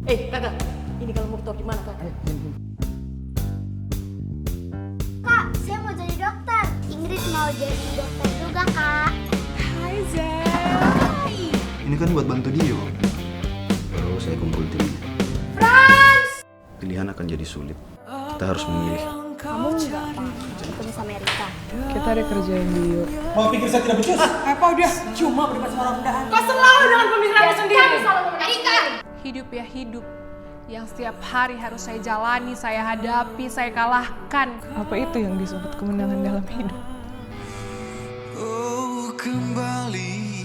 Kakak, ini kalau mau tahu gimana kakak? Kak, saya mau jadi dokter. Ingrid mau jadi dokter juga, Kak. Hai Zai. Ini kan buat bantu Dio. Kalau saya kumpul tim, pilihan akan jadi sulit. Kita harus memilih. Kamu nggak mau ketemu sama Erika? Kita ada kerjaan Dio. Mau pikir saya tidak becus? Apa udah? Cuma berdebat sama orang rendahan. Kau selalu dengan pemikiranmu sendiri. Erika! Hidup ya hidup. Yang setiap hari harus saya jalani, saya hadapi, saya kalahkan. Apa itu yang disebut kemenangan dalam hidup? Oh, kembali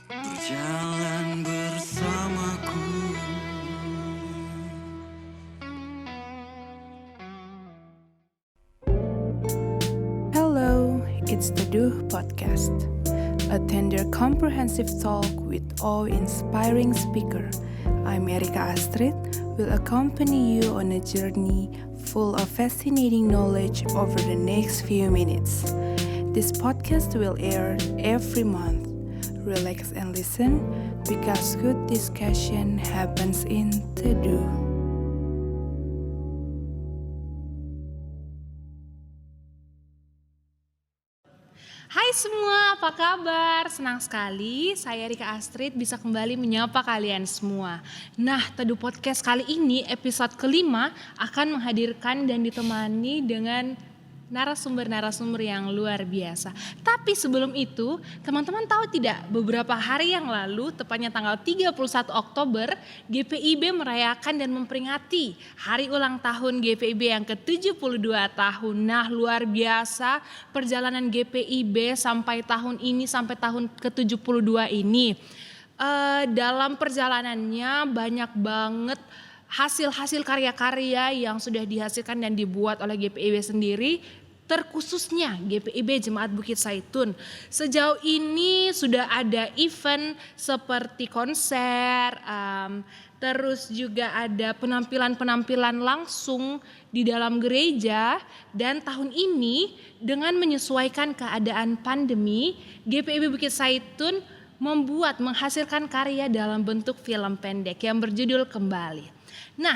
berjalan bersamaku. Hello, it's the Duh Podcast, a tender, comprehensive talk with awe-inspiring speaker. I'm Erika Astrid, will accompany you on a journey full of fascinating knowledge over the next few minutes. This podcast will air every month. Relax and listen, because good discussion happens in Teduh. Hai semua, apa kabar? Senang sekali saya Rika Astrid bisa kembali menyapa kalian semua. Nah, Teduh Podcast kali ini episode kelima akan menghadirkan dan ditemani dengan narasumber-narasumber yang luar biasa. Tapi sebelum itu, teman-teman tahu tidak, beberapa hari yang lalu, tepatnya tanggal 31 Oktober, GPIB merayakan dan memperingati hari ulang tahun GPIB yang ke-72 tahun. Nah, luar biasa perjalanan GPIB sampai tahun ini, sampai tahun ke-72 ini. Dalam perjalanannya banyak banget hasil-hasil karya-karya yang sudah dihasilkan dan dibuat oleh GPIB sendiri, terkhususnya GPIB Jemaat Bukit Zaitun. Sejauh ini sudah ada event seperti konser, terus juga ada penampilan-penampilan langsung di dalam gereja, dan tahun ini dengan menyesuaikan keadaan pandemi, GPIB Bukit Zaitun menghasilkan karya dalam bentuk film pendek yang berjudul Kembali. Nah,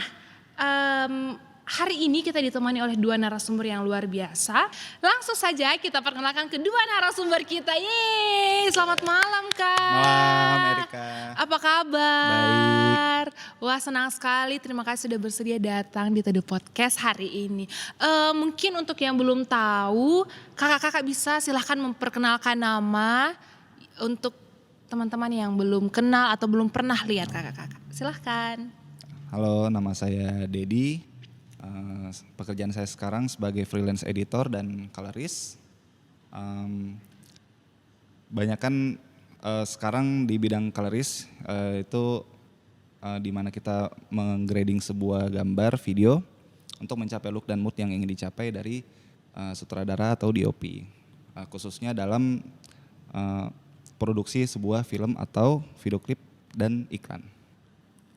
hari ini kita ditemani oleh dua narasumber yang luar biasa. Langsung saja kita perkenalkan kedua narasumber kita. Yeay, selamat malam Kak. Malam Erika. Apa kabar? Baik. Wah, senang sekali. Terima kasih sudah bersedia datang di Teduh Podcast hari ini. Mungkin untuk yang belum tahu, kakak-kakak bisa silahkan memperkenalkan nama untuk teman-teman yang belum kenal atau belum pernah lihat kakak-kakak. Silahkan. Halo, nama saya Dedi. Pekerjaan saya sekarang sebagai freelance editor dan colorist. Banyakan sekarang di bidang colorist itu di mana kita menggrading sebuah gambar, video untuk mencapai look dan mood yang ingin dicapai dari sutradara atau DOP. Khususnya dalam produksi sebuah film atau video klip dan iklan.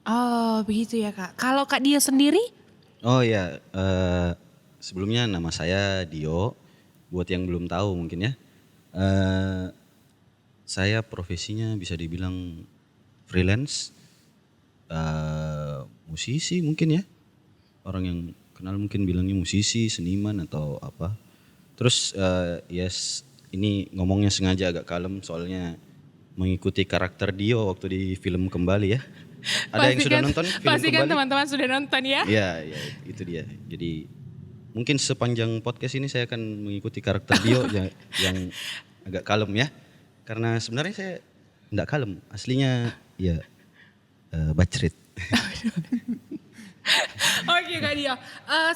Oh, begitu ya Kak. Kalau Kak Dia sendiri? Oh ya, sebelumnya nama saya Dio. Buat yang belum tahu mungkin ya, saya profesinya bisa dibilang freelance, musisi mungkin ya. Orang yang kenal mungkin bilangnya musisi, seniman atau apa. Terus ini ngomongnya sengaja agak kalem soalnya mengikuti karakter Dio waktu di film Kembali ya. Ada yang sudah nonton film Pasti kan Kembali? teman-teman sudah nonton ya? Iya, itu dia. Jadi mungkin sepanjang podcast ini saya akan mengikuti karakter Dio yang agak kalem ya. Karena sebenarnya saya enggak kalem, aslinya ya bacrit. Oke Kak Dio,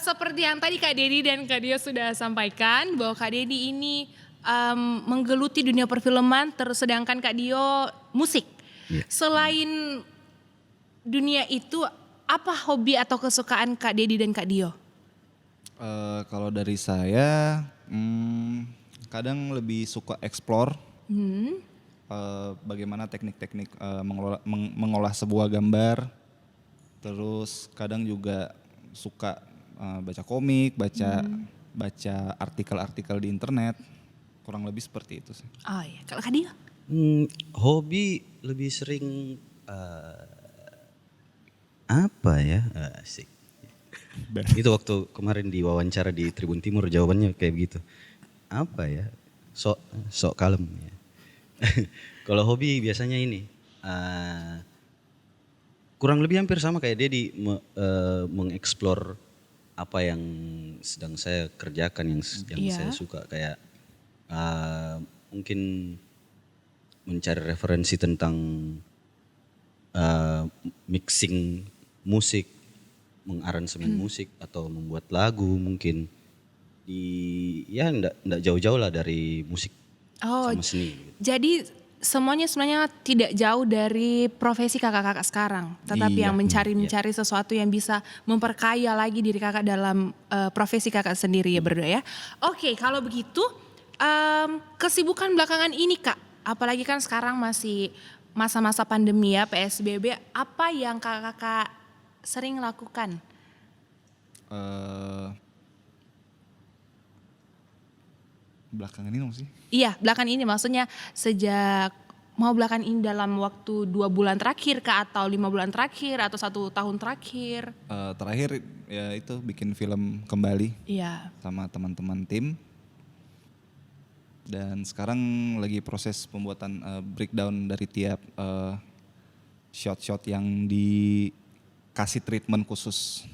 seperti yang tadi Kak Dedi dan Kak Dio sudah sampaikan bahwa Kak Dedi ini menggeluti dunia perfilman, sedangkan Kak Dio musik. Yeah. Selain dunia itu, apa hobi atau kesukaan Kak Dedi dan Kak Dio? Kalau dari saya, kadang lebih suka explore bagaimana teknik-teknik mengolah sebuah gambar. Terus kadang juga suka baca komik, baca artikel-artikel di internet. Kurang lebih seperti itu sih. Oh iya, kalau Kak Dio? Hobi lebih sering Apa ya? Asik. Itu waktu kemarin di wawancara di Tribun Timur jawabannya kayak begitu. Apa ya? Sok kalem ya. Kalau hobi biasanya ini kurang lebih hampir sama kayak dia mengeksplor apa yang sedang saya kerjakan, yang saya suka, kayak mungkin mencari referensi tentang mixing musik, mengaransemen musik atau membuat lagu mungkin ndak jauh-jauh lah dari musik sama seni. Jadi sebenarnya tidak jauh dari profesi kakak-kakak sekarang, tetapi yang mencari sesuatu yang bisa memperkaya lagi diri kakak dalam profesi kakak sendiri ya berdua ya. Oke, kalau begitu kesibukan belakangan ini Kak, apalagi kan sekarang masih masa-masa pandemi ya, PSBB, apa yang kakak-kakak sering lakukan? Belakangan ini sih? Iya, belakangan ini maksudnya sejak belakangan ini dalam waktu 2 bulan terakhir Kak, atau 5 bulan terakhir, atau 1 tahun terakhir? Terakhir ya itu bikin film kembali sama teman-teman tim. Dan sekarang lagi proses pembuatan breakdown dari tiap shot-shot yang dikasih treatment khusus.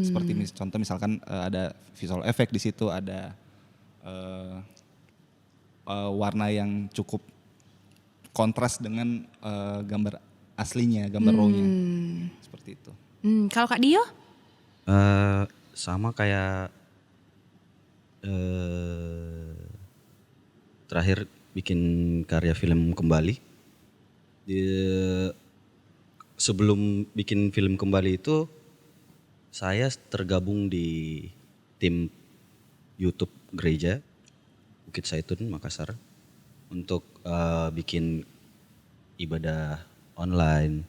Seperti contoh misalkan ada visual effect di situ, ada warna yang cukup kontras dengan gambar aslinya, gambar raw-nya. Seperti itu. Kalau Kak Dio? Sama kayak terakhir bikin karya film kembali. Sebelum bikin film kembali itu saya tergabung di tim YouTube gereja Bukit Zaitun Makassar untuk bikin ibadah online,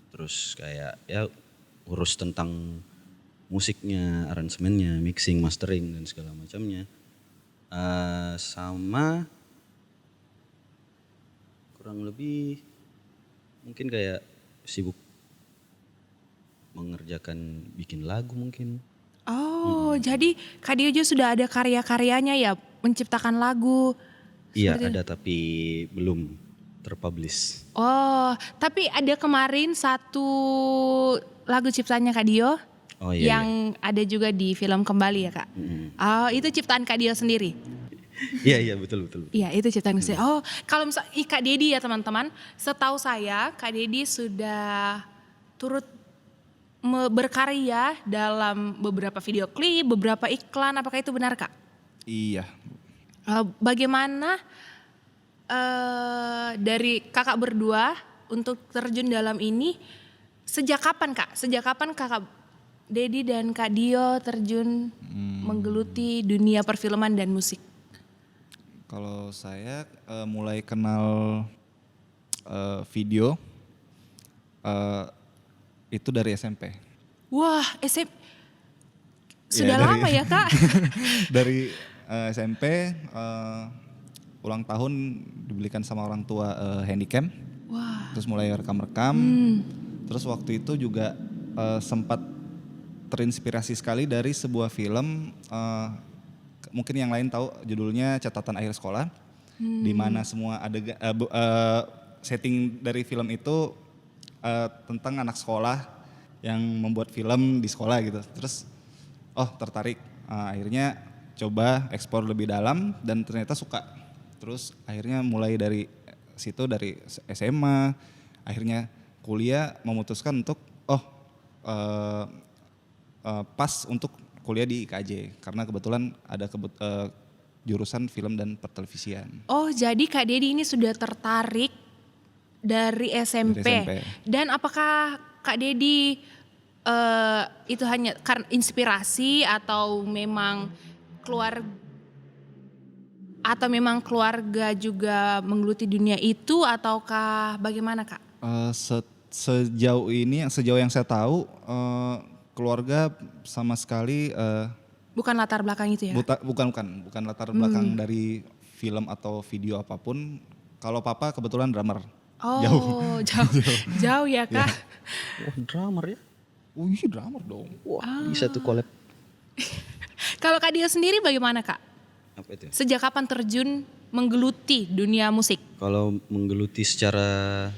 terus kayak ya urus tentang musiknya, aransemennya, mixing, mastering dan segala macamnya. Sama kurang lebih mungkin kayak sibuk mengerjakan bikin lagu mungkin. Jadi Kak Dio juga sudah ada karya-karyanya ya, menciptakan lagu. Iya ada tapi belum terpublish. Tapi ada kemarin satu lagu ciptaannya Kak Dio yang ada juga di film kembali ya Kak. Itu ciptaan Kak Dio sendiri? Iya betul. Iya itu ciptaan sendiri. Kalau misalnya Kak Dedi ya teman-teman, setahu saya Kak Dedi sudah turut berkarya dalam beberapa video klip, beberapa iklan, apakah itu benar Kak? Iya. Bagaimana dari kakak berdua untuk terjun dalam ini, sejak kapan Kak? Sejak kapan Kakak Dedi dan Kak Dio terjun menggeluti dunia perfilman dan musik? Kalau saya mulai kenal video itu dari SMP. Wah, sudah lama ya Kak? Dari SMP ulang tahun dibelikan sama orang tua handycam. Wah. Terus mulai rekam-rekam. Terus waktu itu juga sempat terinspirasi sekali dari sebuah film, mungkin yang lain tahu judulnya Catatan Akhir Sekolah, di mana semua setting dari film itu tentang anak sekolah yang membuat film di sekolah gitu. Terus tertarik, akhirnya coba eksplor lebih dalam dan ternyata suka. Terus akhirnya mulai dari situ, dari SMA, akhirnya kuliah memutuskan untuk pas untuk kuliah di IKJ karena kebetulan ada jurusan film dan pertelevisian. Jadi Kak Dedi ini sudah tertarik dari SMP. Dan apakah Kak Dedi itu hanya karena inspirasi atau memang keluarga juga menggeluti dunia itu, ataukah bagaimana Kak? Sejauh yang saya tahu keluarga sama sekali bukan latar belakang itu ya? Bukan latar belakang dari film atau video apapun. Kalau papa kebetulan drummer. Oh, jauh ya Kak. Wah, drummer ya. Oh iya drummer dong. Wah, bisa tuh collab. Kalau Kak Dio sendiri bagaimana Kak? Apa itu? Sejak kapan terjun menggeluti dunia musik? Kalau menggeluti secara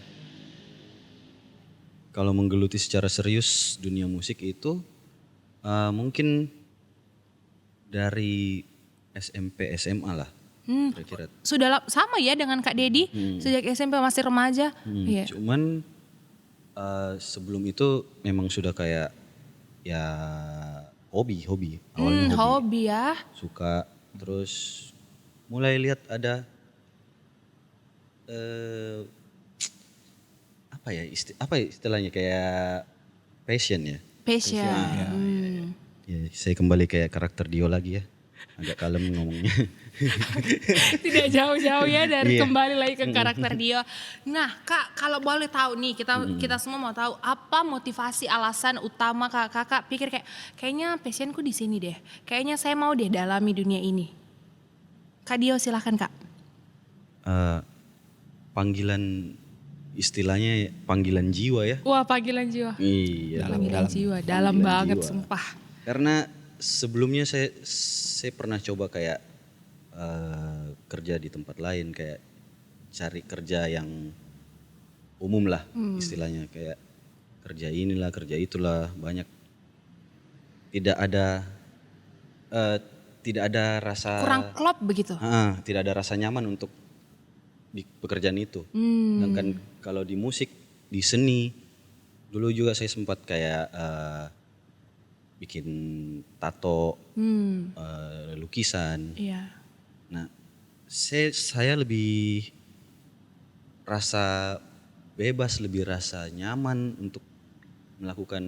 serius dunia musik itu mungkin dari SMP SMA lah. Kira-kira. Sudah sama ya dengan Kak Dedi, sejak SMP masih remaja. Iya. Cuman sebelum itu memang sudah kayak ya hobi awalnya Hobi ya. suka, terus mulai lihat ada apa ya istilahnya kayak passion ya. Passion. Ya, saya kembali kayak karakter Dio lagi ya, agak kalem ngomongnya. Tidak jauh-jauh ya dari Iya. kembali lagi ke karakter Dio. Nah Kak, kalau boleh tahu nih, kita semua mau tahu apa motivasi alasan utama kakak pikir kayaknya passionku di sini deh. Kayaknya saya mau deh dalami dunia ini. Kak Dio silahkan Kak. Panggilan, istilahnya panggilan jiwa ya. Wah, panggilan jiwa. Iya. Panggilan jiwa, dalam Panggilan banget jiwa. sumpah. Karena sebelumnya saya pernah coba kayak kerja di tempat lain, kayak cari kerja yang umum lah istilahnya, kayak kerja inilah kerja itulah, banyak tidak ada rasa Kurang klop begitu. tidak ada rasa nyaman untuk di pekerjaan itu. Sedangkan kalau di musik, di seni, dulu juga saya sempat kayak bikin tato, lukisan. Iya. Nah, saya lebih rasa bebas, lebih rasa nyaman untuk melakukan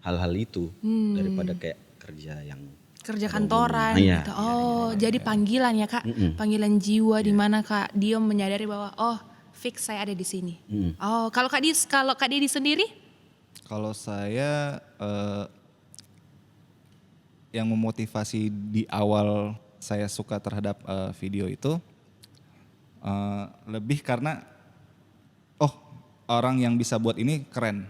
hal-hal itu daripada kayak kerja yang Kerja pada kantoran umumnya. Iya, gitu. Oh, jadi panggilan ya Kak. Panggilan jiwa di mana Kak Dio menyadari bahwa fix saya ada di sini. Oh, kalau Kak Dedi sendiri? Kalau saya yang memotivasi di awal saya suka terhadap video itu lebih karena orang yang bisa buat ini keren.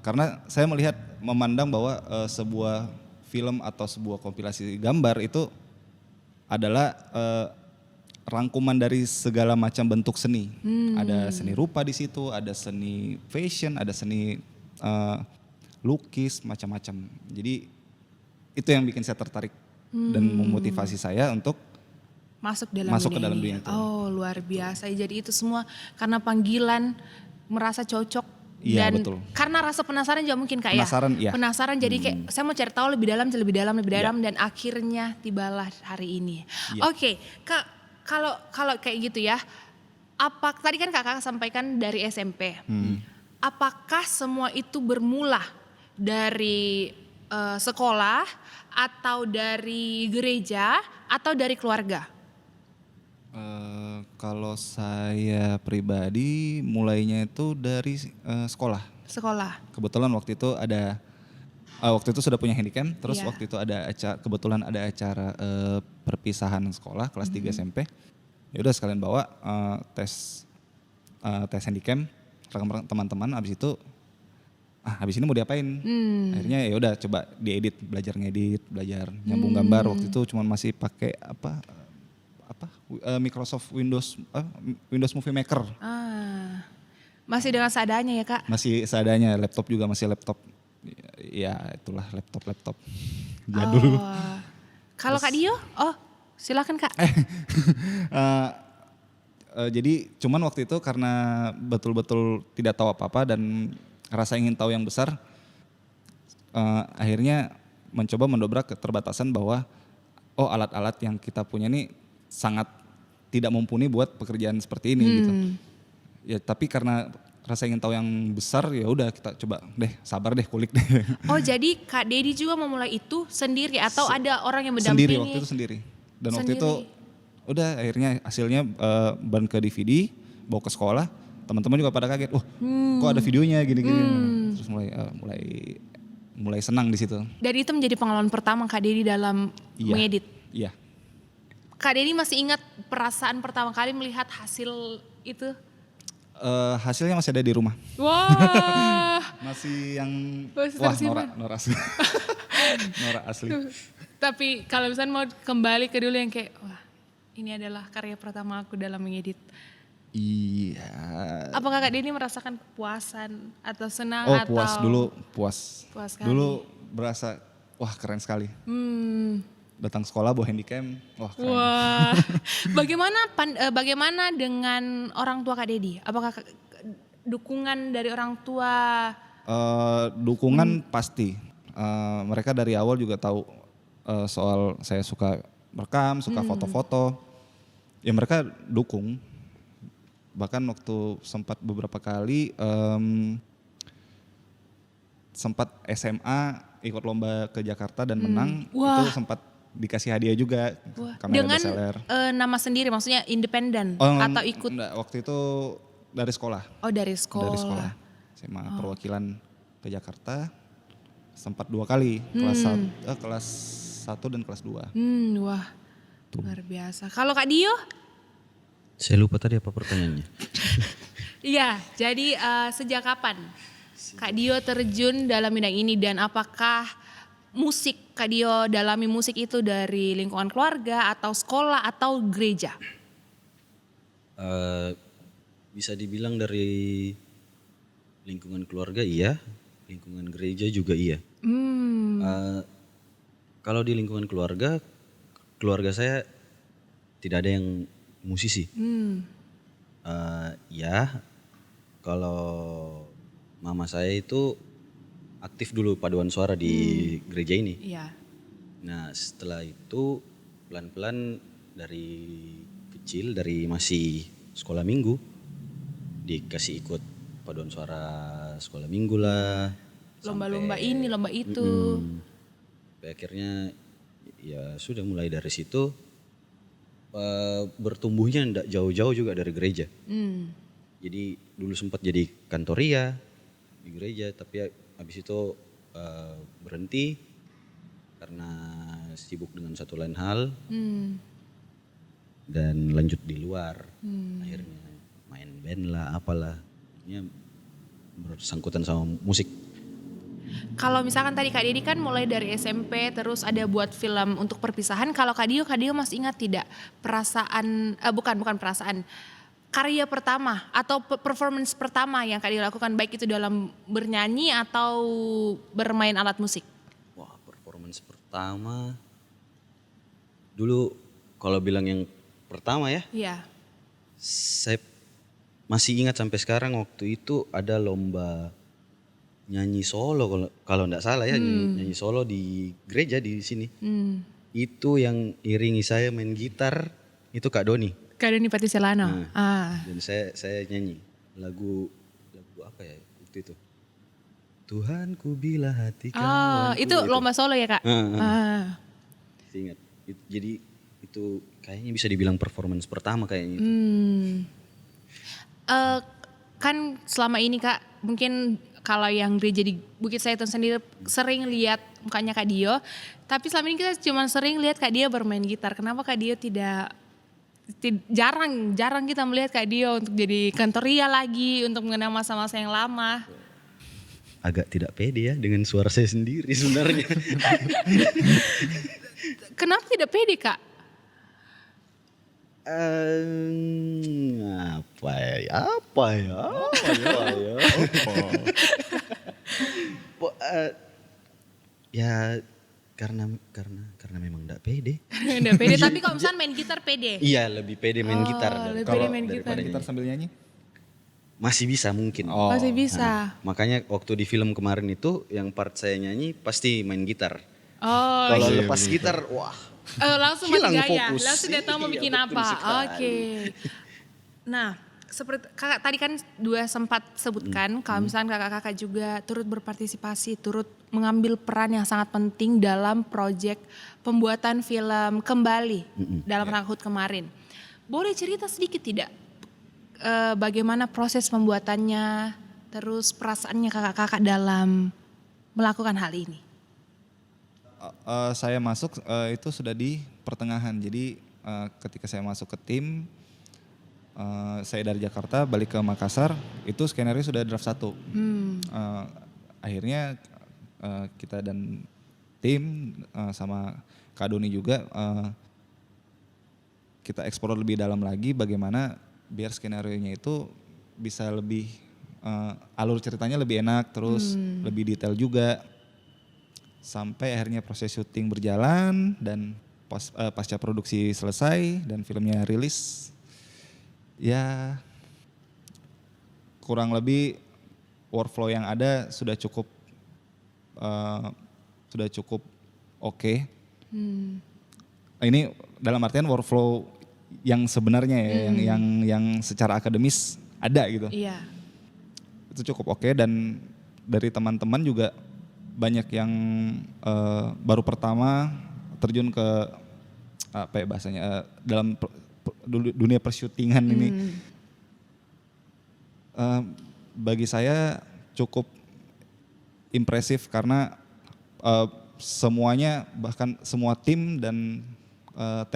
Karena saya memandang bahwa sebuah film atau sebuah kompilasi gambar itu adalah rangkuman dari segala macam bentuk seni. Ada seni rupa di situ, ada seni fashion, ada seni lukis, macam-macam. Jadi itu yang bikin saya tertarik dan memotivasi saya untuk Masuk ke dalam dunia itu. Oh, luar biasa. Jadi itu semua karena panggilan, merasa cocok. Iya, Dan betul. karena rasa penasaran juga mungkin Kak Penasaran, ya. iya. Penasaran jadi kayak saya mau cari tahu lebih dalam Iya. dan akhirnya tibalah hari ini. Iya. Oke, Kak, kalau kayak gitu ya. Tadi kan Kakak sampaikan dari SMP. Apakah semua itu bermula dari sekolah atau dari gereja atau dari keluarga? Kalau saya pribadi mulainya itu dari sekolah. Sekolah. Kebetulan waktu itu sudah punya handycam, terus Iya. waktu itu kebetulan ada acara perpisahan sekolah kelas 3 SMP. Ya udah sekalian bawa tes handycam teman-teman, habis itu habis ini mau diapain? Akhirnya ya udah coba diedit, belajar ngedit, belajar nyambung gambar. Waktu itu cuma masih pakai Microsoft Windows Movie Maker. Masih dengan seadanya ya Kak? Masih seadanya, laptop juga masih laptop. Ya itulah laptop jadul. Kalau Kak Dio? Silakan Kak. Jadi cuman waktu itu karena betul-betul tidak tahu apa-apa dan rasa ingin tahu yang besar, akhirnya mencoba mendobrak keterbatasan bahwa alat-alat yang kita punya ini sangat tidak mumpuni buat pekerjaan seperti ini gitu. Ya tapi karena rasa ingin tahu yang besar, ya udah kita coba deh, sabar deh, kulik deh. Oh jadi Kak Dedi juga memulai itu sendiri atau ada orang yang mendampingi? Sendiri, waktu itu sendiri. Dan waktu itu udah akhirnya hasilnya burn ke DVD, bawa ke sekolah, teman-teman juga pada kaget, kok ada videonya gini-gini. Terus mulai senang di situ. Dan itu menjadi pengalaman pertama Kak Dedi dalam mengedit? Iya. Kak Denny masih ingat perasaan pertama kali melihat hasil itu? Hasilnya masih ada di rumah. Wah. Masih yang Masih wah tersimpan. Nora asli. Nora asli. Tapi kalau misalnya mau kembali ke dulu yang kayak, wah ini adalah karya pertama aku dalam mengedit. Iya. Apakah Kak Denny merasakan kepuasan atau senang Oh atau? puas dulu, puas. Puas sekali. Dulu berasa wah keren sekali. Datang sekolah bawa handycam, wah keren. Wah, bagaimana dengan orang tua Kak Dedi? Apakah dukungan dari orang tua? Dukungan pasti. Mereka dari awal juga tahu soal saya suka rekam, suka foto-foto. Ya mereka dukung. Bahkan waktu sempat beberapa kali sempat SMA ikut lomba ke Jakarta dan menang, Wah. itu sempat dikasih hadiah juga kamera Dengan DSLR. nama sendiri, maksudnya independen Oh, atau ikut? Enggak, waktu itu dari sekolah. Oh dari sekolah. Dari sekolah. SMA perwakilan ke Jakarta sempat 2 kali, kelas 1 dan kelas 2. Wah, luar biasa. Kalau Kak Dio? Saya lupa tadi apa pertanyaannya. Iya, jadi sejak kapan Kak Dio terjun dalam bidang ini dan apakah musik Kak Dio dalami musik itu dari lingkungan keluarga atau sekolah atau gereja? Bisa dibilang dari lingkungan keluarga iya, lingkungan gereja juga iya. Kalau di lingkungan keluarga saya tidak ada yang musisi. Ya, kalau mama saya itu aktif dulu paduan suara di gereja ini. Iya. Nah setelah itu pelan-pelan dari kecil, dari masih sekolah minggu dikasih ikut paduan suara sekolah minggu lah. Lomba-lomba ini, lomba itu. Sampai akhirnya ya sudah mulai dari situ bertumbuhnya tidak jauh-jauh juga dari gereja. Jadi dulu sempat jadi kantoria di gereja, tapi habis itu berhenti karena sibuk dengan satu lain hal dan lanjut di luar. Akhirnya main band lah, apalah. Ini bersangkutan sama musik. Kalau misalkan tadi Kak Dedi kan mulai dari SMP terus ada buat film untuk perpisahan. Kalau Kak Dio masih ingat tidak perasaan, bukan perasaan, karya pertama atau performance pertama yang Kak Dio lakukan baik itu dalam bernyanyi atau bermain alat musik? Wah, performance pertama. Dulu kalau bilang yang pertama ya, Iya. saya masih ingat sampai sekarang waktu itu ada lomba nyanyi solo kalau enggak salah ya, nyanyi solo di gereja di sini. Itu yang iringi saya main gitar itu Kak Doni. Kak Doni Patiselano. Dan saya nyanyi lagu apa ya waktu itu. Tuhanku bila hati kawanku. Itu lomba solo ya Kak? Masih ingat. Jadi itu kayaknya bisa dibilang performance pertama kayaknya itu. Kan selama ini Kak, mungkin kalau yang gereja di Bukit Zaitun sendiri sering lihat mukanya Kak Dio, tapi selama ini kita cuma sering lihat Kak Dio bermain gitar. Kenapa Kak Dio jarang kita melihat Kak Dio untuk jadi kantoria lagi, untuk mengenang masa-masa yang lama? Agak tidak pede ya dengan suara saya sendiri sebenarnya. Kenapa tidak pede Kak? Apa ya? Ya karena memang enggak pede. Tidak pede, tapi kalau misalnya main gitar pede. Iya, lebih pede main gitar lebih Kalau pede main daripada gitar. gitar sambil nyanyi? masih bisa mungkin. Masih bisa. Makanya waktu di film kemarin itu yang part saya nyanyi pasti main gitar. Oh, Kalau iya, lepas begitu. gitar, wah. langsung mati Hilang gaya, fokus. langsung dia tahu mau Iya, bikin betul apa. sekali. Oke. Nah, seperti kakak tadi kan sempat sebutkan kalau misalnya kakak-kakak juga turut berpartisipasi, turut mengambil peran yang sangat penting dalam proyek pembuatan film Kembali dalam rangka HUT kemarin. Boleh cerita sedikit tidak bagaimana proses pembuatannya, terus perasaannya kakak-kakak dalam melakukan hal ini? Saya masuk itu sudah di pertengahan, jadi ketika saya masuk ke tim, saya dari Jakarta balik ke Makassar, itu skenario sudah draft 1. Akhirnya kita dan tim sama Kak Doni juga kita eksplor lebih dalam lagi bagaimana biar skenarionya itu bisa lebih alur ceritanya lebih enak, terus lebih detail juga. Sampai akhirnya proses syuting berjalan dan pasca produksi selesai dan filmnya rilis. Ya kurang lebih workflow yang ada sudah cukup oke. Ini dalam artian workflow yang sebenarnya ya, yang secara akademis ada gitu. Iya. Itu cukup oke dan dari teman-teman juga banyak yang baru pertama terjun ke apa ya bahasanya dalam dunia persyutingan ini. Bagi saya cukup impresif karena semuanya, bahkan semua tim dan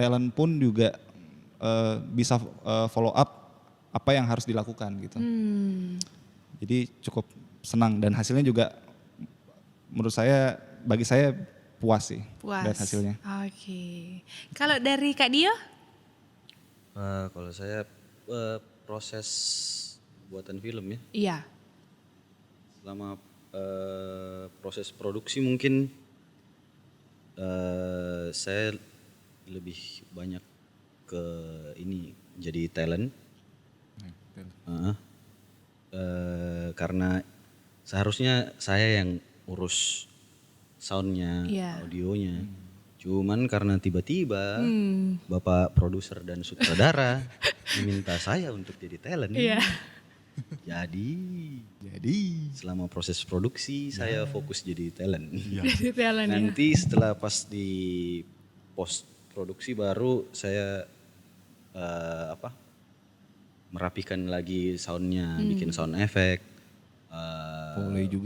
talent pun juga bisa follow up apa yang harus dilakukan gitu. Jadi cukup senang dan hasilnya juga menurut saya, bagi saya puas sih lihat hasilnya. Oke. Kalau dari Kak Dio? Kalau saya proses buatan film ya. Iya. Selama proses produksi mungkin saya lebih banyak ke ini jadi talent. Karena seharusnya saya yang urus soundnya, audionya. Cuman karena tiba-tiba Bapak produser dan sutradara meminta saya untuk jadi talent. Jadi selama proses produksi saya fokus jadi talent. Jadi talent. Nanti setelah pas di post produksi baru saya merapikan lagi soundnya, bikin sound effect,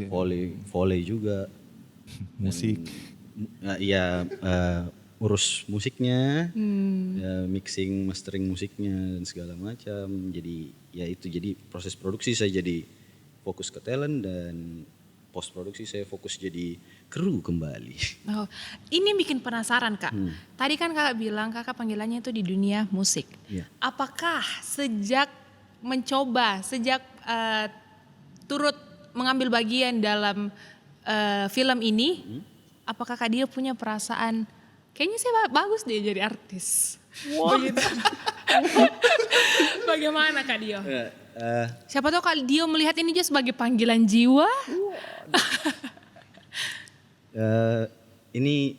volley juga, musik. Urus musiknya, mixing, mastering musiknya dan segala macam. Jadi ya itu, jadi proses produksi saya jadi fokus ke talent dan post produksi saya fokus jadi kru kembali. Oh, ini bikin penasaran Kak. Tadi kan Kakak bilang Kakak panggilannya itu di dunia musik. Iya. Apakah sejak turut mengambil bagian dalam film ini, apakah Kak Dio punya perasaan kayaknya saya bagus deh jadi artis? Begitu. Bagaimana Kak Dio? Siapa tahu Kak Dio melihat ini juga sebagai panggilan jiwa. Ini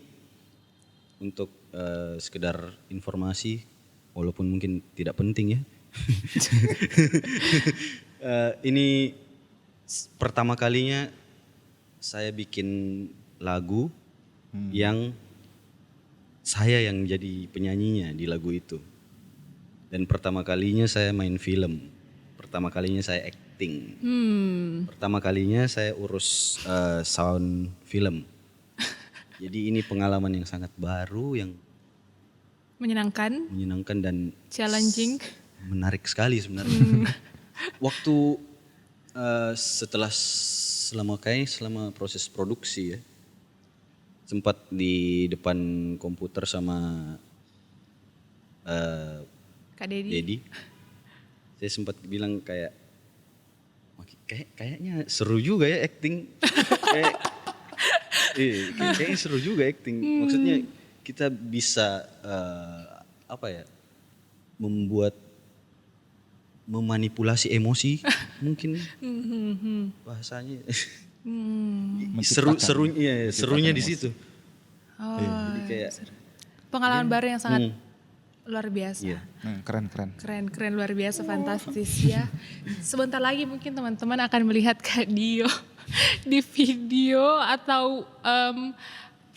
untuk sekedar informasi, walaupun mungkin tidak penting ya. Ini pertama kalinya saya bikin lagu yang saya yang jadi penyanyinya di lagu itu. Dan pertama kalinya saya main film. Pertama kalinya saya acting. Pertama kalinya saya urus sound film. Jadi ini pengalaman yang sangat baru, yang Menyenangkan, dan challenging. Menarik sekali sebenarnya. Waktu selama proses produksi ya, sempat di depan komputer sama Kak Dedi. Dedi. Saya sempat bilang kayaknya seru juga ya acting. Kayaknya seru juga acting. Maksudnya kita bisa memanipulasi emosi mungkin bahasanya. Serunya di situ. Jadi kayak Pengalaman baru yang sangat luar biasa. Iya. Keren luar biasa, fantastis ya. Sebentar lagi mungkin teman-teman akan melihat Kak Dio di video atau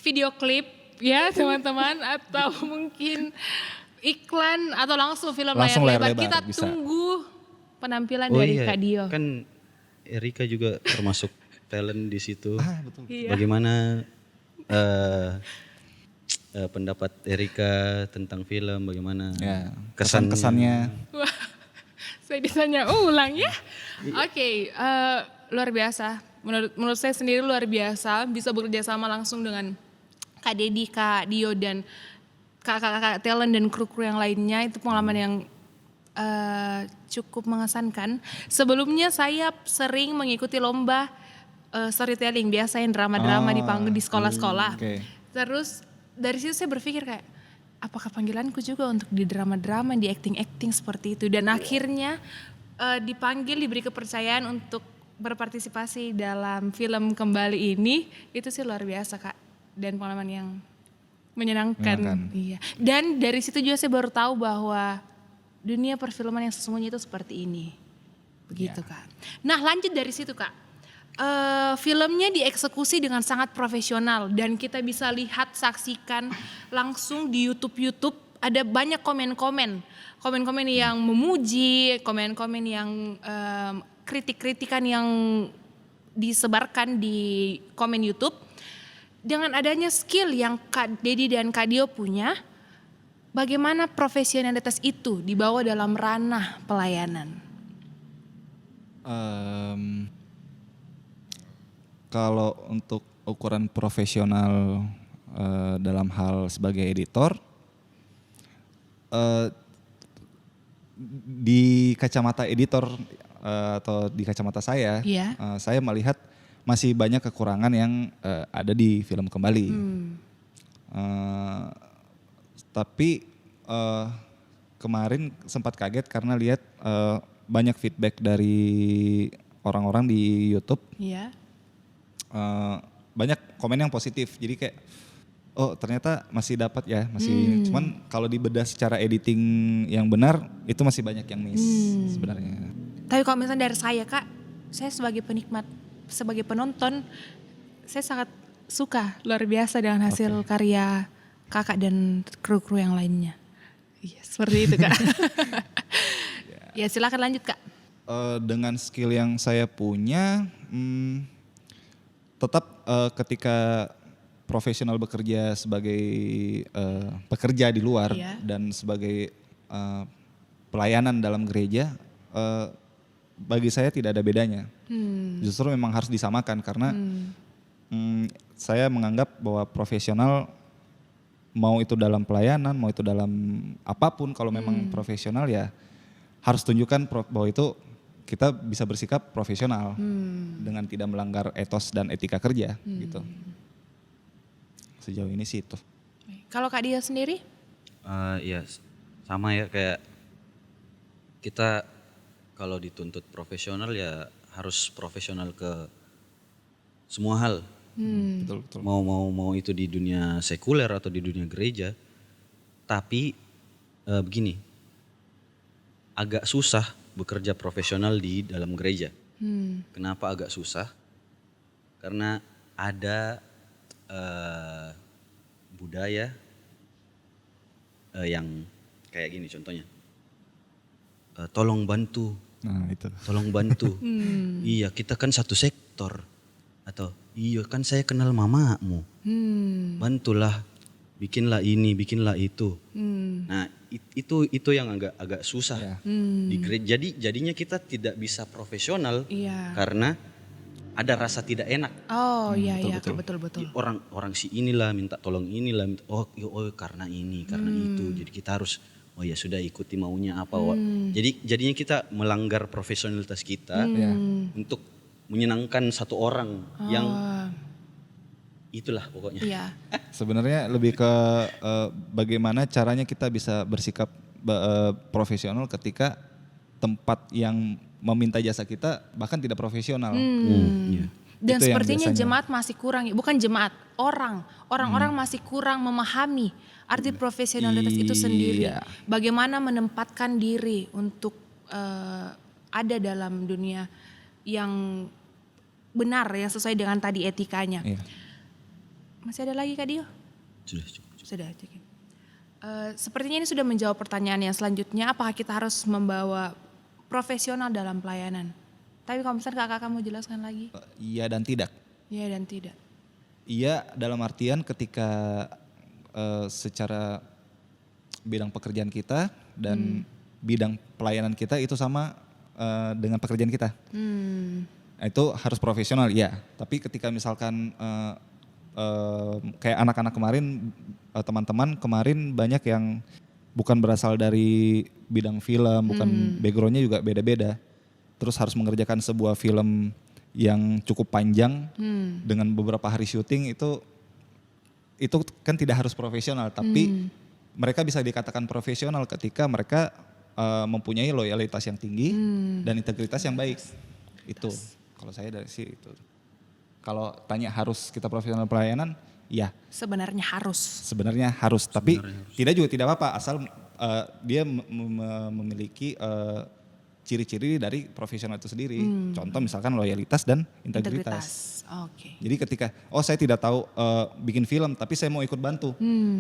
video klip ya teman-teman, atau mungkin iklan atau langsung film layar lebar. Kita bisa. tunggu penampilan dari Kak Dio. Kan Erika juga termasuk talent di situ. Betul. Iya. Bagaimana pendapat Erika tentang film bagaimana? Ya, Kesan kesannya. Wah, saya ditanya ulang ya. Oke, luar biasa. Menurut saya sendiri luar biasa bisa bekerja sama langsung dengan Kak Dedi, Kak Dio dan kakak-kakak talent dan kru-kru yang lainnya. Itu pengalaman yang cukup mengesankan. Sebelumnya saya sering mengikuti lomba storytelling, biasa yang drama-drama di panggung di sekolah-sekolah. Oke. Terus dari situ saya berpikir kayak, apakah panggilanku juga untuk di drama-drama, di acting-acting seperti itu. Dan akhirnya dipanggil, diberi kepercayaan untuk berpartisipasi dalam film Kembali ini, itu sih luar biasa Kak. Dan pengalaman yang menyenangkan. Iya. Dan dari situ juga saya baru tahu bahwa dunia perfilman yang sesungguhnya itu seperti ini. Begitu Kak. Nah lanjut dari situ Kak. Filmnya dieksekusi dengan sangat profesional dan kita bisa lihat, saksikan langsung di YouTube. Ada banyak komen-komen yang memuji, komen-komen yang kritik-kritikan yang disebarkan di komen YouTube. Dengan adanya skill yang Kak Dedi dan Kak Dio punya, bagaimana profesionalitas itu dibawa dalam ranah pelayanan? Kalau untuk ukuran profesional dalam hal sebagai editor, di kacamata editor atau di kacamata saya, saya melihat masih banyak kekurangan yang ada di film Kembali. Tapi kemarin sempat kaget karena lihat banyak feedback dari orang-orang di YouTube. Iya. Banyak komen yang positif, jadi kayak oh ternyata masih dapat ya, masih cuman kalau dibedah secara editing yang benar itu masih banyak yang miss sebenarnya. Tapi kalau misalnya dari saya Kak, saya sebagai penikmat, sebagai penonton, saya sangat suka, luar biasa dengan hasil karya Kakak dan kru-kru yang lainnya. Iya seperti itu Kak. Ya silakan lanjut Kak. Dengan skill yang saya punya, tetap ketika profesional bekerja sebagai pekerja di luar dan sebagai pelayanan dalam gereja, bagi saya tidak ada bedanya. Justru memang harus disamakan karena saya menganggap bahwa profesional mau itu dalam pelayanan, mau itu dalam apapun, kalau memang profesional ya harus tunjukkan bahwa itu kita bisa bersikap profesional dengan tidak melanggar etos dan etika kerja gitu. Sejauh ini sih itu. Kalau Kak Dia sendiri? Ya sama ya, kayak kita kalau dituntut profesional ya harus profesional ke semua hal. Betul. Mau itu di dunia sekuler atau di dunia gereja. Tapi begini, agak susah bekerja profesional di dalam gereja. Kenapa agak susah? Karena ada budaya yang kayak gini contohnya. Tolong bantu. Nah itu. Tolong bantu. Iya kita kan satu sektor. Atau iya kan saya kenal mamamu. Bantulah. Bikinlah ini, bikinlah itu. Nah itu yang agak susah. Di gereja. Jadinya kita tidak bisa profesional. Karena ada rasa tidak enak. Oh iya betul. Orang si inilah minta tolong inilah. Oh karena ini, karena itu. Jadi kita harus oh ya sudah ikuti maunya apa. Jadinya kita melanggar profesionalitas kita untuk menyenangkan satu orang yang itulah pokoknya. Iya. Sebenarnya lebih ke bagaimana caranya kita bisa bersikap profesional ketika tempat yang meminta jasa kita bahkan tidak profesional. Dan Itu sepertinya yang jemaat masih kurang, bukan jemaat, orang-orang masih kurang memahami arti profesionalitas itu sendiri. Bagaimana menempatkan diri untuk ada dalam dunia yang benar, yang sesuai dengan tadi etikanya. Masih ada lagi Kak Dio? Sudah cukup. Sudah cukup. Sepertinya ini sudah menjawab pertanyaan yang selanjutnya, apakah kita harus membawa profesional dalam pelayanan? Tapi kalau misalnya kakak kamu jelaskan lagi. Iya dan tidak. Iya dan tidak. Iya dalam artian ketika secara bidang pekerjaan kita dan bidang pelayanan kita itu sama dengan pekerjaan kita. Nah, itu harus profesional ya. Tapi ketika misalkan kayak anak-anak kemarin, teman-teman kemarin banyak yang bukan berasal dari bidang film, bukan backgroundnya juga beda-beda. Terus harus mengerjakan sebuah film yang cukup panjang dengan beberapa hari syuting itu kan tidak harus profesional, tapi mereka bisa dikatakan profesional ketika mereka mempunyai loyalitas yang tinggi dan integritas yang baik. Itu kalau saya dari sih itu. Kalau tanya harus kita profesional pelayanan, ya. Sebenarnya harus. Tapi tidak apa-apa asal dia memiliki ciri-ciri dari profesional itu sendiri. Contoh misalkan loyalitas dan integritas. Oke. Jadi ketika saya tidak tahu bikin film tapi saya mau ikut bantu.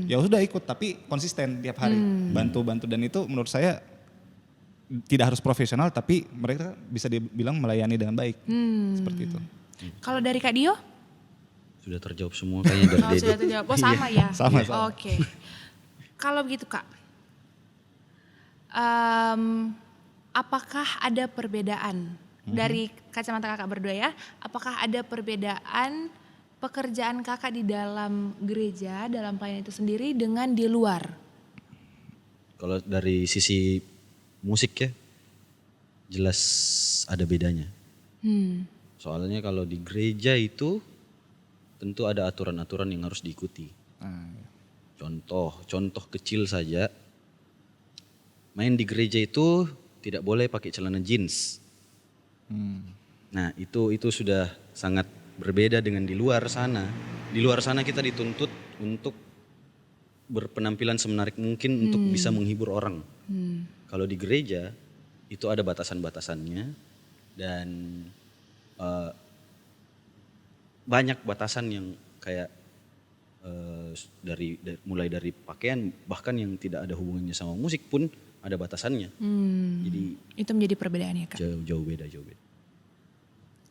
Ya sudah ikut tapi konsisten tiap hari. Bantu dan itu menurut saya tidak harus profesional tapi mereka bisa dibilang melayani dengan baik. Seperti itu. Kalau dari Kak Dio? Sudah terjawab semua kayaknya dari Dede. Sudah terjawab. Oh sama ya? Sama. Oke. Kalau begitu Kak, apakah ada perbedaan dari kacamata kakak berdua ya? Apakah ada perbedaan pekerjaan kakak di dalam gereja, dalam pelayanan itu sendiri dengan di luar? Kalau dari sisi musik ya, jelas ada bedanya. Soalnya kalau di gereja itu tentu ada aturan-aturan yang harus diikuti. Contoh kecil saja, main di gereja itu tidak boleh pakai celana jeans. Nah itu sudah sangat berbeda dengan di luar sana. Di luar sana kita dituntut untuk berpenampilan semenarik mungkin untuk bisa menghibur orang. Kalau di gereja itu ada batasan-batasannya dan banyak batasan yang kayak mulai dari pakaian bahkan yang tidak ada hubungannya sama musik pun ada batasannya. Jadi itu menjadi perbedaan ya Kak? Jauh beda.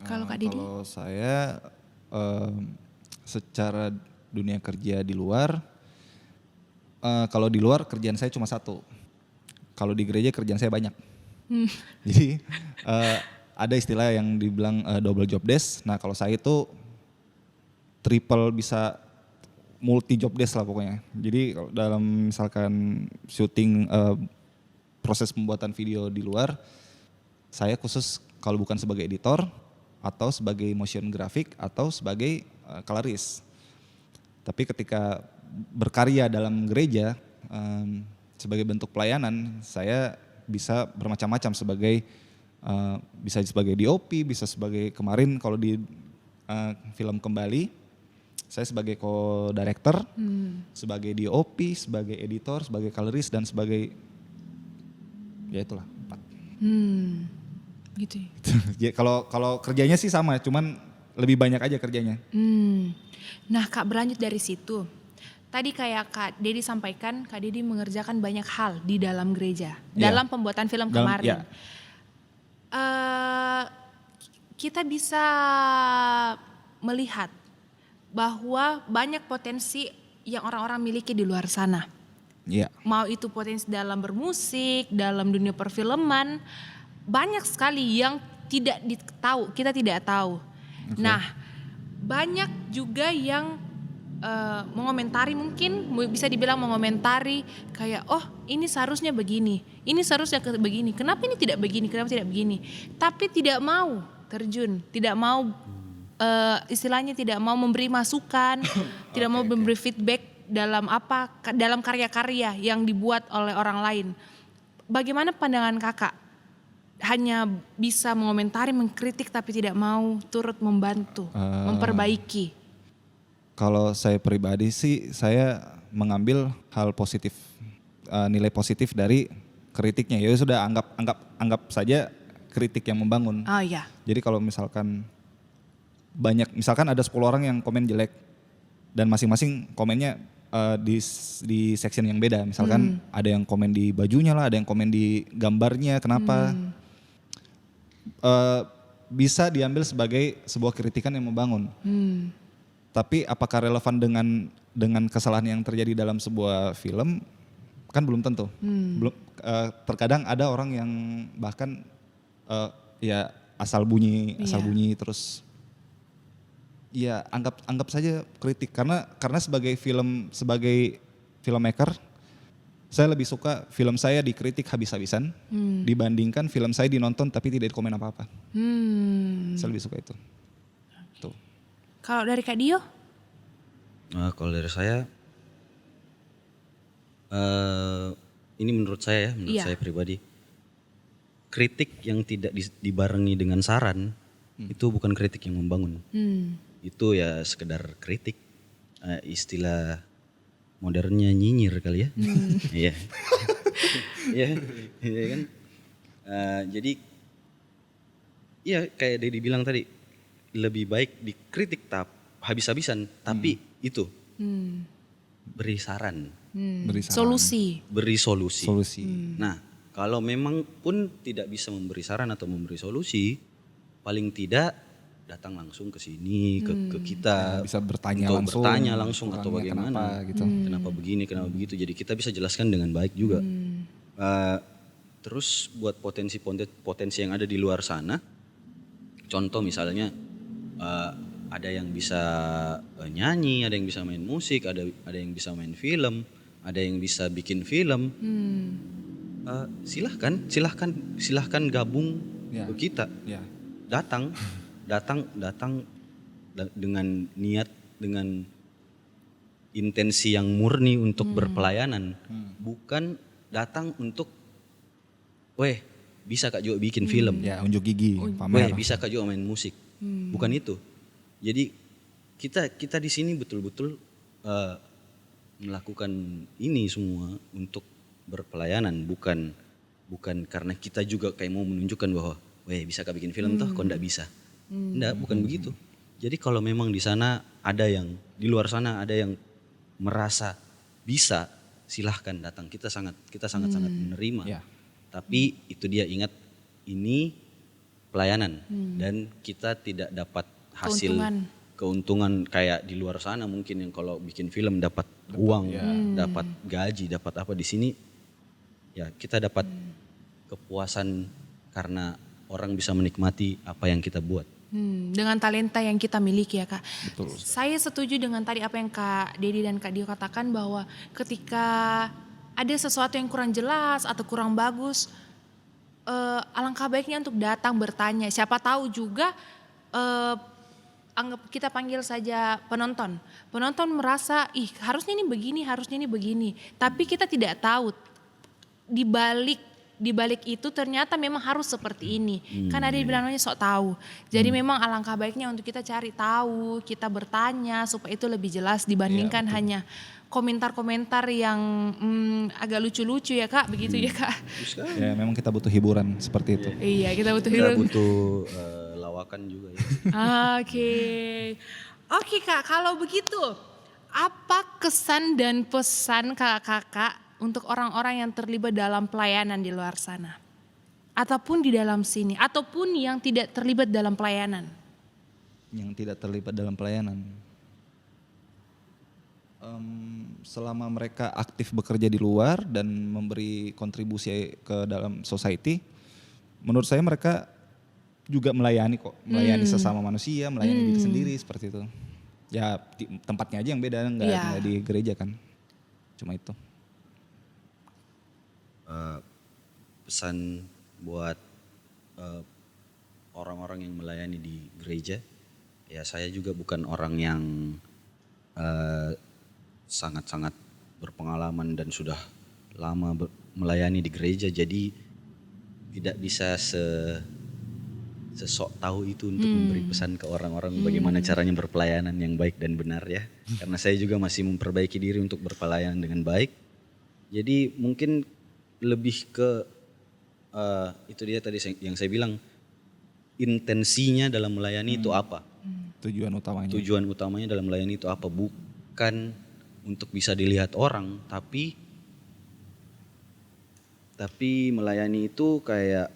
Kalau Kak Didi? Kalau saya secara dunia kerja di luar, kalau di luar kerjaan saya cuma satu. Kalau di gereja kerjaan saya banyak. Jadi ada istilah yang dibilang double job desk. Nah kalau saya itu triple bisa multi job desk lah pokoknya. Jadi dalam misalkan syuting proses pembuatan video di luar, saya khusus kalau bukan sebagai editor atau sebagai motion graphic atau sebagai colorist. Tapi ketika berkarya dalam gereja sebagai bentuk pelayanan, saya bisa bermacam-macam bisa sebagai DOP, bisa sebagai kemarin kalau di film Kembali, saya sebagai co-director, sebagai DOP, sebagai editor, sebagai colorist dan sebagai ya itulah 4. Gitu Ya, ya. kalau kerjanya sih sama, cuman lebih banyak aja kerjanya. Nah Kak, berlanjut dari situ. Tadi kayak Kak Dedi sampaikan, Kak Dedi mengerjakan banyak hal di dalam gereja, dalam pembuatan film kemarin. Kita bisa melihat bahwa banyak potensi yang orang-orang miliki di luar sana. Mau itu potensi dalam bermusik, dalam dunia perfilman, banyak sekali yang kita tidak tahu. Nah, banyak juga yang mengomentari, mungkin bisa dibilang mengomentari kayak ini seharusnya begini, ini seharusnya begini, kenapa ini tidak begini, kenapa tidak begini, tapi tidak mau terjun, tidak mau istilahnya tidak mau memberi masukan, tidak mau memberi feedback dalam karya-karya yang dibuat oleh orang lain. Bagaimana pandangan kakak? Hanya bisa mengomentari, mengkritik tapi tidak mau turut membantu, memperbaiki. Kalau saya pribadi sih, saya mengambil hal positif, nilai positif dari kritiknya. Ya sudah anggap saja kritik yang membangun. Oh iya. Jadi kalau misalkan misalkan ada 10 orang yang komen jelek dan masing-masing komennya di section yang beda. Misalkan ada yang komen di bajunya lah, ada yang komen di gambarnya, kenapa. Bisa diambil sebagai sebuah kritikan yang membangun. Tapi apakah relevan dengan kesalahan yang terjadi dalam sebuah film? Kan belum tentu. Belum, terkadang ada orang yang bahkan ya asal bunyi terus ya anggap saja kritik karena sebagai filmmaker saya lebih suka film saya dikritik habis-habisan dibandingkan film saya dinonton tapi tidak dikomen apa-apa. Saya lebih suka itu. Tuh. Kalau dari Kak Dio? Kalau dari saya, ini menurut saya saya pribadi, kritik yang tidak dibarengi dengan saran itu bukan kritik yang membangun. Itu ya sekedar kritik, istilah modernnya nyinyir kali ya. Iya. Iya kan. Jadi ya kayak Dedi bilang tadi, lebih baik dikritik habis-habisan tapi itu beri saran. Beri solusi. Nah, kalau memang pun tidak bisa memberi saran atau memberi solusi, paling tidak datang langsung ke sini, ke kita, Ya, bisa bertanya langsung atau bagaimana, kenapa, gitu. Kenapa begini, kenapa begitu. Jadi kita bisa jelaskan dengan baik juga. Terus buat potensi yang ada di luar sana, contoh misalnya ada yang bisa nyanyi, ada yang bisa main musik, ada yang bisa main film, ada yang bisa bikin film. Silahkan gabung ke kita. Ya. Datang dengan niat, dengan intensi yang murni untuk berpelayanan, bukan datang untuk, weh bisa Kak Jo bikin film, Ya, unjuk gigi, weh pamer. bisa Kak Jo main musik, bukan itu. Jadi kita di sini betul-betul melakukan ini semua untuk berpelayanan, bukan karena kita juga kayak mau menunjukkan bahwa, weh bisa Kak bikin film toh, kok ndak bisa. Enggak, bukan begitu. Jadi kalau memang di sana di luar sana ada yang merasa bisa, silahkan datang. Kita sangat menerima. Ya. Tapi itu dia, ingat ini pelayanan dan kita tidak dapat hasil keuntungan kayak di luar sana mungkin yang kalau bikin film dapat uang, dapat gaji, dapat apa. Di sini ya kita dapat kepuasan karena orang bisa menikmati apa yang kita buat. Dengan talenta yang kita miliki ya Kak. Betul. Saya setuju dengan tadi apa yang Kak Dedi dan Kak Dio katakan, bahwa ketika ada sesuatu yang kurang jelas atau kurang bagus, alangkah baiknya untuk datang bertanya. Siapa tahu juga anggap kita panggil saja penonton. Penonton merasa, harusnya ini begini. Tapi kita tidak tahu di balik itu ternyata memang harus seperti ini. Kan ada yang bilangnya sok tahu. Jadi memang alangkah baiknya untuk kita cari tahu, kita bertanya supaya itu lebih jelas dibandingkan hanya komentar-komentar yang agak lucu-lucu ya Kak, begitu ya Kak. Ya, memang kita butuh hiburan seperti itu. Iya, kita butuh Kita hiburan. butuh lawakan juga ya. Oke Kak, kalau begitu apa kesan dan pesan kakak untuk orang-orang yang terlibat dalam pelayanan di luar sana? Ataupun di dalam sini, ataupun yang tidak terlibat dalam pelayanan? Yang tidak terlibat dalam pelayanan. Selama mereka aktif bekerja di luar dan memberi kontribusi ke dalam society, menurut saya mereka juga melayani kok, melayani sesama manusia, melayani diri sendiri seperti itu. Ya tempatnya aja yang beda, nggak di gereja kan, cuma itu. Pesan buat orang-orang yang melayani di gereja, ya saya juga bukan orang yang sangat-sangat berpengalaman dan sudah lama melayani di gereja, jadi tidak bisa sesok tahu itu untuk memberi pesan ke orang-orang bagaimana caranya berpelayanan yang baik dan benar ya. Karena saya juga masih memperbaiki diri untuk berpelayanan dengan baik. Jadi mungkin lebih ke itu dia tadi yang saya bilang, intensinya dalam melayani itu apa? Tujuan utamanya. Tujuan utamanya dalam melayani itu apa? Bukan untuk bisa dilihat orang, tapi melayani itu kayak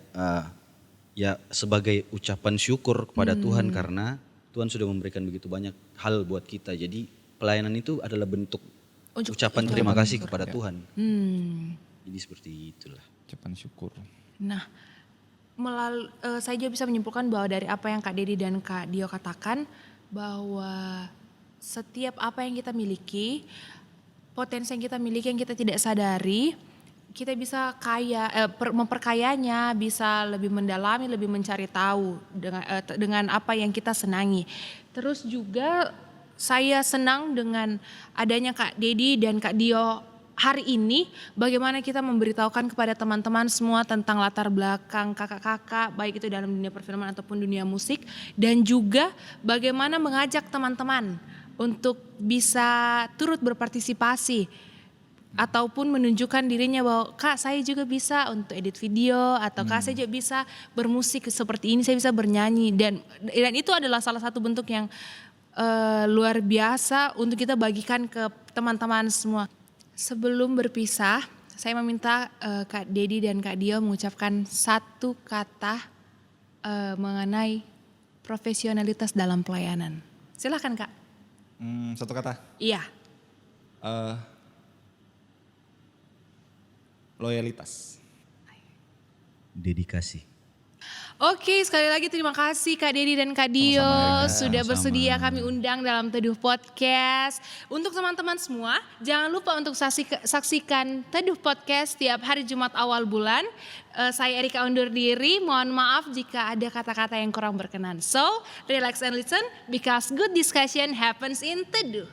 ya sebagai ucapan syukur kepada Tuhan karena Tuhan sudah memberikan begitu banyak hal buat kita. Jadi pelayanan itu adalah bentuk ucapan terima kasih kepada Tuhan. Jadi seperti itulah. Ucapan syukur. Nah, saya juga bisa menyimpulkan bahwa dari apa yang Kak Dedi dan Kak Dio katakan, bahwa setiap apa yang kita miliki, potensi yang kita miliki yang kita tidak sadari, kita bisa memperkayanya, bisa lebih mendalami, lebih mencari tahu dengan apa yang kita senangi. Terus juga saya senang dengan adanya Kak Dedi dan Kak Dio hari ini, bagaimana kita memberitahukan kepada teman-teman semua tentang latar belakang kakak-kakak, baik itu dalam dunia perfilman ataupun dunia musik, dan juga bagaimana mengajak teman-teman untuk bisa turut berpartisipasi ataupun menunjukkan dirinya bahwa Kak, saya juga bisa untuk edit video, atau Kak, saya juga bisa bermusik seperti ini, saya bisa bernyanyi, dan itu adalah salah satu bentuk yang luar biasa untuk kita bagikan ke teman-teman semua. Sebelum berpisah, saya meminta Kak Dedi dan Kak Dio mengucapkan satu kata mengenai profesionalitas dalam pelayanan. Silakan Kak. Satu kata. Iya. Loyalitas. Dedikasi. Oke, sekali lagi terima kasih Kak Dedi dan Kak Dio sudah bersedia kami undang dalam Teduh Podcast. Untuk teman-teman semua, jangan lupa untuk saksikan Teduh Podcast setiap hari Jumat awal bulan. Saya Erika undur diri, mohon maaf jika ada kata-kata yang kurang berkenan. So, relax and listen because good discussion happens in Teduh.